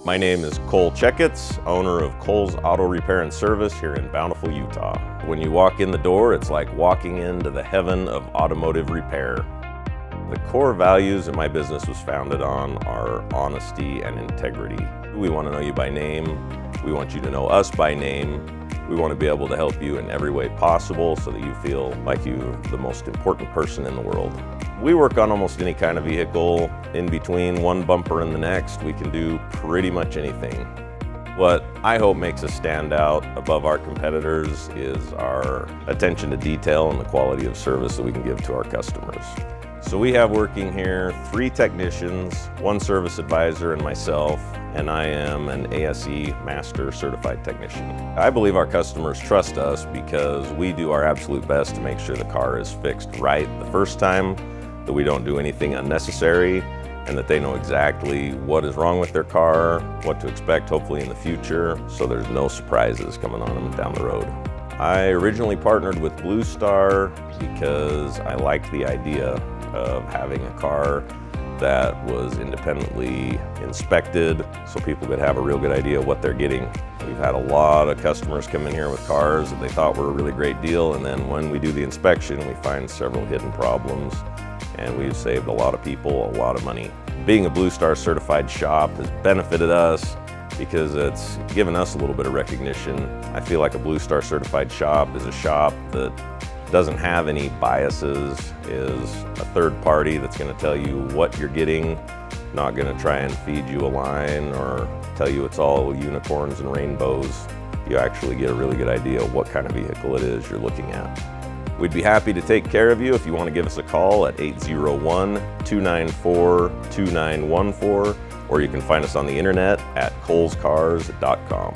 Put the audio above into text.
My name is Cole Checketts, owner of Cole's Auto Repair and Service here in Bountiful, Utah. When you walk in the door, it's like walking into the heaven of automotive repair. The core values that my business was founded on are honesty and integrity. We want to know you by name. We want you to know us by name. We want to be able to help you in every way possible so that you feel like you're the most important person in the world. We work on almost any kind of vehicle. In between one bumper and the next, we can do pretty much anything. What I hope makes us stand out above our competitors is our attention to detail and the quality of service that we can give to our customers. So we have working here 3 technicians, 1 service advisor, and myself, and I am an ASE Master Certified Technician. I believe our customers trust us because we do our absolute best to make sure the car is fixed right the first time, that we don't do anything unnecessary, and that they know exactly what is wrong with their car, what to expect hopefully in the future, so there's no surprises coming on them down the road. I originally partnered with BlueStar because I liked the idea of having a car that was independently inspected so people could have a real good idea of what they're getting. We've had a lot of customers come in here with cars that they thought were a really great deal, and then when we do the inspection, we find several hidden problems, and we've saved a lot of people a lot of money. Being a BlueStar certified shop has benefited us because it's given us a little bit of recognition. I feel like a BlueStar certified shop is a shop that doesn't have any biases, is a third party that's going to tell you what you're getting, not going to try and feed you a line or tell you it's all unicorns and rainbows. You actually get a really good idea of what kind of vehicle it is you're looking at. We'd be happy to take care of you if you want to give us a call at 801-294-2914, or you can find us on the internet at colescars.com.